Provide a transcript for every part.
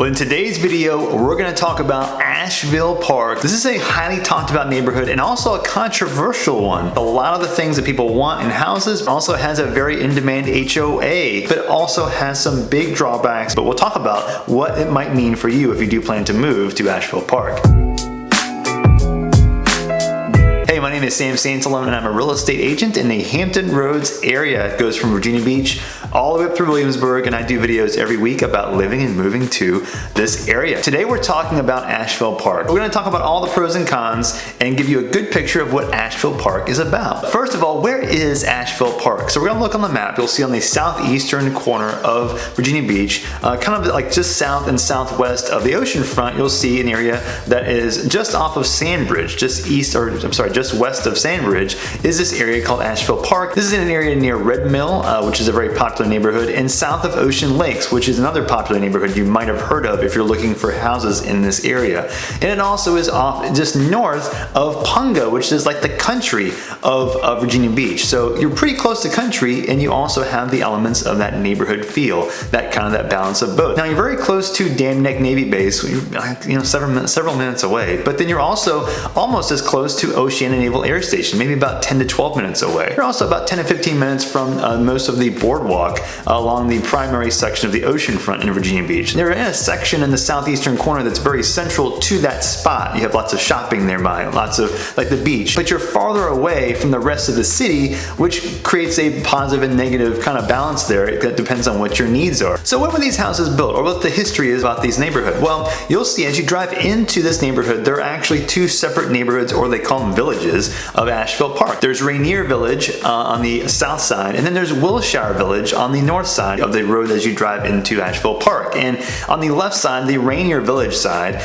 Well, in today's video, we're going to talk about Ashville Park. This is a highly talked about neighborhood and also a controversial one. A lot of the things that people want in houses also has a very in-demand HOA, but also has some big drawbacks. But we'll talk about what it might mean for you if you do plan to move to Ashville Park. Hey, my name is Sam Sansalone and I'm a real estate agent in the Hampton Roads area. It goes from Virginia Beach all the way up through Williamsburg, and I do videos every week about living and moving to this area. Today we're talking about Ashville Park. We're going to talk about all the pros and cons and give you a good picture of what Ashville Park is about. First of all, where is Ashville Park? So we're going to look on the map. You'll see on the southeastern corner of Virginia Beach, kind of like just south and southwest of the ocean front, you'll see an area that is just off of Sandbridge, just west of Sandbridge is this area called Ashville Park. This is in an area near Red Mill, which is a very popular neighborhood, and south of Ocean Lakes, which is another popular neighborhood you might have heard of if you're looking for houses in this area. And it also is off just north of Punga, which is like the country of Virginia Beach. So you're pretty close to country, and you also have the elements of that neighborhood feel, that balance of both. Now you're very close to Dam Neck Navy Base, several minutes away, but then you're also almost as close to Oceana Naval Air Station, maybe about 10 to 12 minutes away. You're also about 10 to 15 minutes from most of the boardwalk along the primary section of the ocean front in Virginia Beach. They're in a section in the southeastern corner that's very central to that spot. You have lots of shopping nearby, lots of like the beach, but you're farther away from the rest of the city, which creates a positive and negative kind of balance there. It depends on what your needs are. So when were these houses built, or what the history is about these neighborhoods? Well, you'll see as you drive into this neighborhood, there are actually two separate neighborhoods, or they call them villages, of Ashville Park. There's Rainier Village on the south side, and then there's Wilshire Village on the north side of the road as you drive into Ashville Park. And on the left side, the Rainier Village side,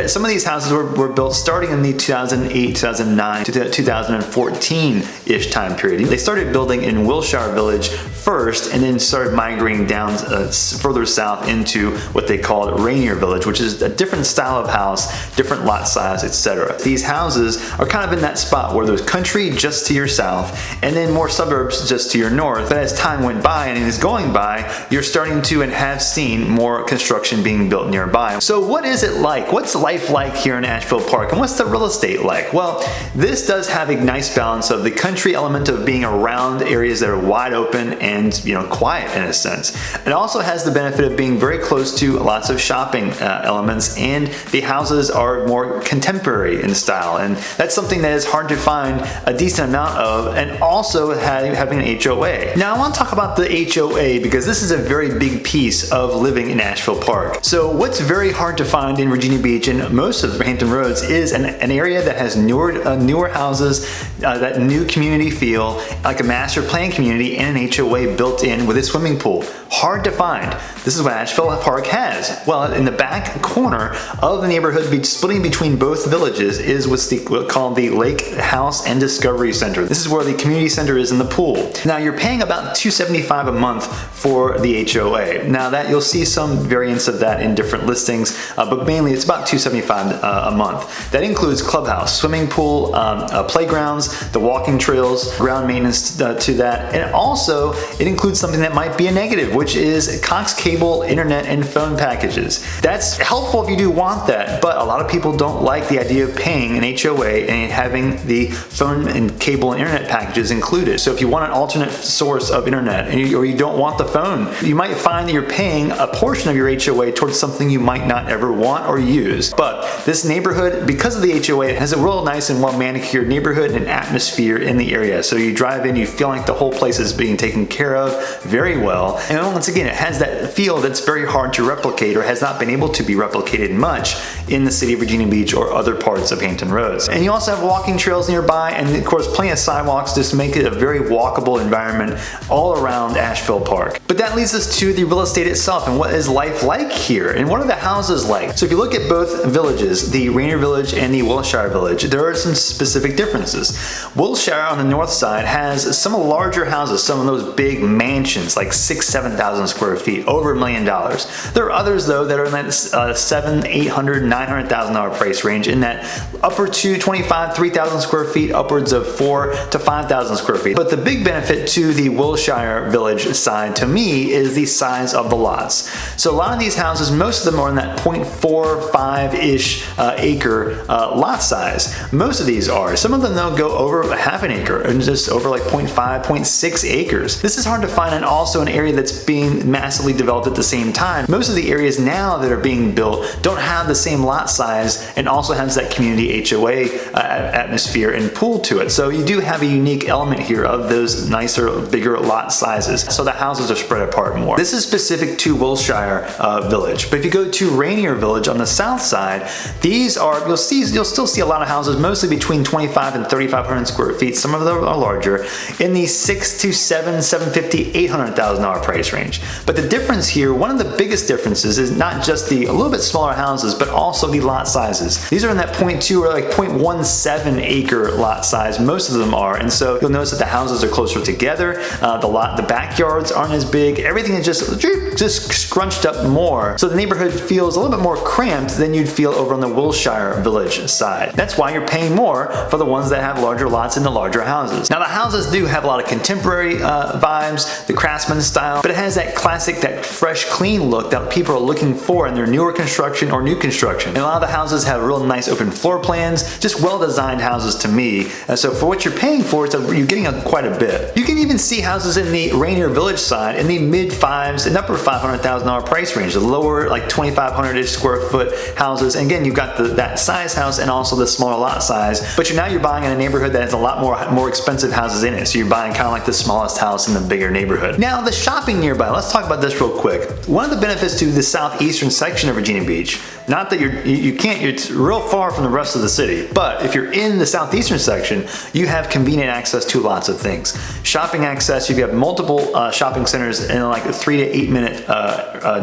some of these houses were built starting in the 2008, 2009 to 2014-ish time period. They started building in Wilshire Village first, and then started migrating down further south into what they called Rainier Village, which is a different style of house, different lot size, etc. These houses are kind of in that spot where there's country just to your south and then more suburbs just to your north. But as time went by and is going by, you're starting to and have seen more construction being built nearby. So what is it like? What's life like here in Ashville Park, and what's the real estate like? Well, this does have a nice balance of the country element of being around areas that are wide open and quiet in a sense. It also has the benefit of being very close to lots of shopping elements, and the houses are more contemporary in style, and that's something that is hard to find a decent amount of, and also having an HOA. Now I want to talk about the HOA because this is a very big piece of living in Ashville Park. So what's very hard to find in Virginia Beach and most of Hampton Roads is an area that has newer houses, that new community feel, like a master plan community and an HOA built in with a swimming pool. Hard to find. This is what Ashville Park has. Well, in the back corner of the neighborhood, splitting between both villages, is what's called the Lake House and Discovery Center. This is where the community center is in the pool. Now you're paying about $275 a month for the HOA. Now that you'll see some variants of that in different listings, but mainly it's about $275 a month. That includes clubhouse, swimming pool, playgrounds, the walking trails, ground maintenance to that, and also it includes something that might be a negative, which is Cox cable, internet, and phone packages. That's helpful if you do want that, but a lot of people don't like the idea of paying an HOA and having the phone and cable and internet packages included. So if you want an alternate source of internet or you don't want the phone, you might find that you're paying a portion of your HOA towards something you might not ever want or use. But this neighborhood, because of the HOA, it has a real nice and well manicured neighborhood and atmosphere in the area. So you drive in, you feel like the whole place is being taken care of very well. And once again, it has that feel that's very hard to replicate, or has not been able to be replicated much in the city of Virginia Beach or other parts of Hampton Roads. And you also have walking trails nearby, and of course plenty of sidewalks just to make it a very walkable environment all around Ashville Park. But that leads us to the real estate itself, and what is life like here, and what are the houses like? So if you look at both villages, the Rainier Village and the Wilshire Village, there are some specific differences. Wilshire on the north side has some larger houses, some of those big mansions, like 6,000 to 700,000 square feet, over $1 million. There are others though that are in that $700,000, $800,000, $900,000 price range, in that upper 225, 3,000 square feet, upwards of 4,000 to 5,000 square feet. But the big benefit to the Wilshire Village side to me is the size of the lots. So a lot of these houses, most of them are in that 0.45-ish acre lot size. Most of these are. Some of them though go over half an acre and just over like 0.5, 0.6 acres. This is hard to find, and also an area that's being massively developed at the same time. Most of the areas now that are being built don't have the same lot size and also has that community HOA atmosphere and pool to it. So you do have a unique element here of those nicer, bigger lot sizes. So the houses are spread apart more. This is specific to Wilshire Village. But if you go to Rainier Village on the south side, these are, you'll still see a lot of houses, mostly between 25 and 3,500 square feet. Some of them are larger, in the $600,000 to $750,000, $800,000 price range. But the difference here, one of the biggest differences, is not just the a little bit smaller houses, but also the lot sizes. These are in that 0.2 or like 0.17 acre lot size. Most of them are, and so you'll notice that the houses are closer together. The backyards aren't as big. Everything is just scrunched up more, so the neighborhood feels a little bit more cramped than you'd feel over on the Wilshire Village side. That's why you're paying more for the ones that have larger lots in the larger houses. Now the houses do have a lot of contemporary vibes, the craftsman style, but it has that classic, that fresh, clean look that people are looking for in their newer construction or new construction. And a lot of the houses have real nice open floor plans, just well-designed houses to me. So for what you're paying for, you're getting quite a bit. You can even see houses in the Rainier Village side in the mid-5s and upper $500,000 price range, the lower like 2,500-ish square foot houses. And again, you've got that size house and also the smaller lot size, but now you're buying in a neighborhood that has a lot more expensive houses in it. So you're buying kind of like the smallest house in the bigger neighborhood. Now the shopping nearby, let's talk about this real quick. One of the benefits to the southeastern section of Virginia Beach, not that it's real far from the rest of the city, but if you're in the southeastern section, you have convenient access to lots of things. Shopping access, you have multiple shopping centers in like a 3 to 8 minute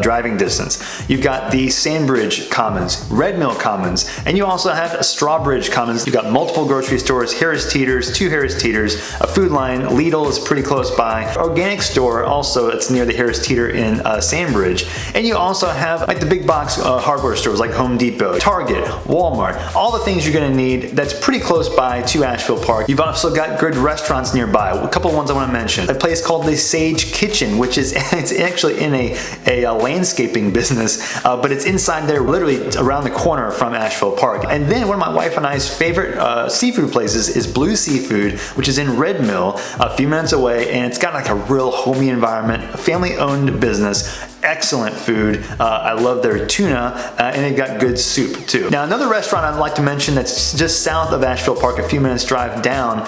driving distance. You've got the Sandbridge Commons, Red Mill Commons, and you also have Strawbridge Commons. You've got multiple grocery stores, Harris Teeter's, 2 Harris Teeter's, a Food Line, Lidl is pretty close by, organic store also, it's near the Harris Teeter in Sandbridge, and you also have like the big box hardware stores like Home Depot, Target, Walmart, all the things you're going to need that's pretty close by to Ashville Park. You've also got good restaurants nearby. A couple of ones I want to mention. A place called the Sage Kitchen, which is it's actually in a landscaping business, but it's inside there, literally around the corner from Ashville Park. And then one of my wife and I's favorite seafood places is Blue Seafood, which is in Red Mill, a few minutes away, and it's got like a real homey environment, family-owned business. Excellent food. I love their tuna, and they've got good soup too. Now another restaurant I'd like to mention that's just south of Asheville Park, a few minutes drive down,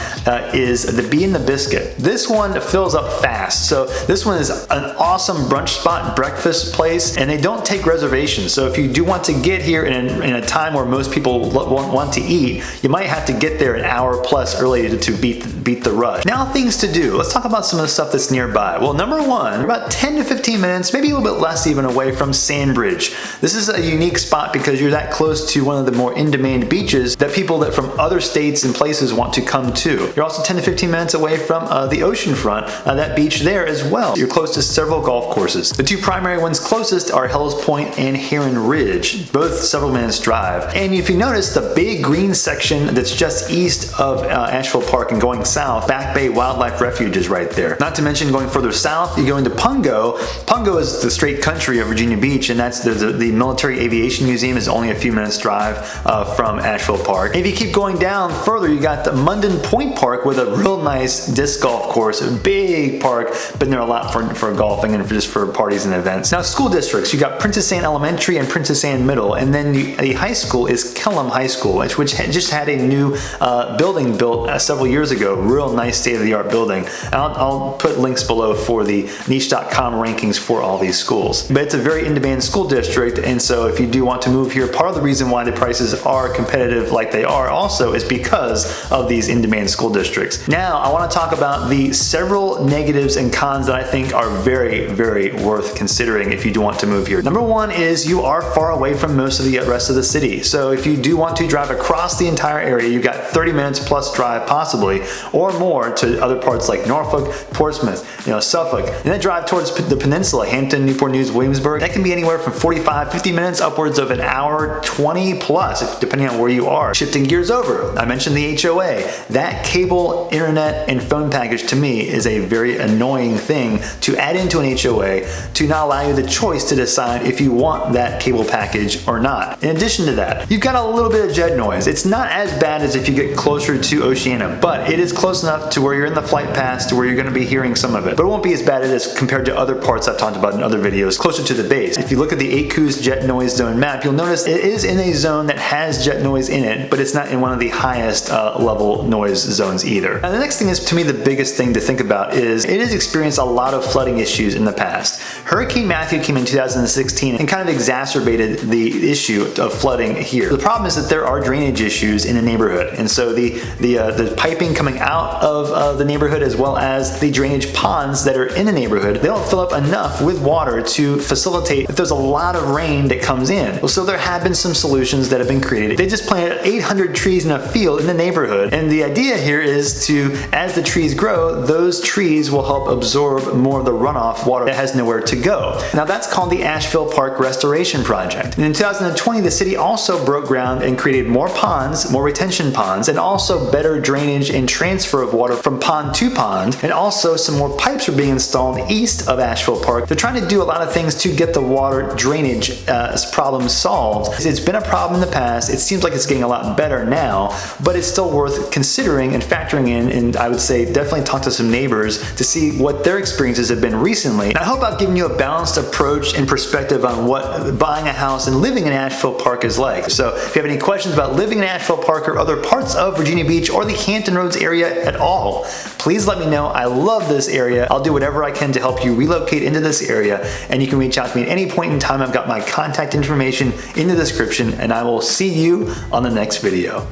is the Bee and the Biscuit. This one fills up fast. So this one is an awesome brunch spot, breakfast place, and they don't take reservations. So if you do want to get here in a time where most people want to eat, you might have to get there an hour plus early to beat the rush. Now things to do. Let's talk about some of the stuff that's nearby. Well, number one, about 10 to 15 minutes, maybe a little bit less even, away from Sandbridge. This is a unique spot because you're that close to one of the more in-demand beaches that people that from other states and places want to come to. You're also 10 to 15 minutes away from the ocean front, that beach there as well. You're close to several golf courses. The 2 primary ones closest are Hells Point and Heron Ridge, both several minutes drive. And if you notice, the big green section that's just east of Asheville Park and going south, Back Bay Wildlife Refuge is right there. Not to mention going further south, you go into Pungo. Pungo is the straight country of Virginia Beach, and that's the Military Aviation Museum is only a few minutes drive from Asheville Park. And if you keep going down further, you got the Munden Point Park with a real nice disc golf course, a big park, been there a lot for golfing and just for parties and events. Now school districts, you got Princess Anne Elementary and Princess Anne Middle, and then the high school is Kellam High School, which just had a new building built several years ago, real nice state-of-the-art building. I'll put links below for the niche.com rankings for all these schools. But it's a very in-demand school district, and so if you do want to move here, part of the reason why the prices are competitive like they are also is because of these in-demand school districts. Now, I want to talk about the several negatives and cons that I think are very, very worth considering if you do want to move here. Number one is you are far away from most of the rest of the city. So if you do want to drive across the entire area, you've got 30 minutes plus drive possibly, or more to other parts like Norfolk, Portsmouth, Suffolk, and then drive towards the peninsula, Hampton, Newport News, Williamsburg. That can be anywhere from 45, 50 minutes upwards of an hour, 20 plus, depending on where you are. Shifting gears over, I mentioned the HOA. That cable, internet, and phone package to me is a very annoying thing to add into an HOA to not allow you the choice to decide if you want that cable package or not. In addition to that, you've got a little bit of jet noise. It's not as bad as if you get closer to Oceana, but it is close enough to where you're in the flight path to where you're going to be hearing some of it. But it won't be as bad as compared to other parts I've talked about in other videos closer to the base. If you look at the ACU's jet noise zone map, you'll notice it is in a zone that has jet noise in it, but it's not in one of the highest level noise zones either. Now the next thing is, to me, the biggest thing to think about is it has experienced a lot of flooding issues in the past. Hurricane Matthew came in 2016 and kind of exacerbated the issue of flooding here. The problem is that there are drainage issues in the neighborhood, and so the piping coming out of the neighborhood, as well as the drainage ponds that are in the neighborhood, they don't fill up enough with water to facilitate if there's a lot of rain that comes in. Well, so there have been some solutions that have been created. They just planted 800 trees in a field in the neighborhood, and the idea here is to, as the trees grow, those trees will help absorb more of the runoff water that has nowhere to go. Now that's called the Ashville Park Restoration Project. And in 2020, the city also broke ground and created more ponds, more retention ponds, and also better drainage and transfer of water from pond to pond, and also some more pipes are being installed east of Ashville Park. They're trying to do a lot of things to get the water drainage problem solved. It's been a problem in the past. It seems like it's getting a lot better now, but it's still worth considering and factoring in, and I would say definitely talk to some neighbors to see what their experiences have been recently. And I hope I've given you a balanced approach and perspective on what buying a house and living in Asheville Park is like. So if you have any questions about living in Asheville Park or other parts of Virginia Beach or the Hampton Roads area at all, please let me know. I love this area. I'll do whatever I can to help you relocate into this area, and you can reach out to me at any point in time. I've got my contact information in the description, and I will see you on the next video.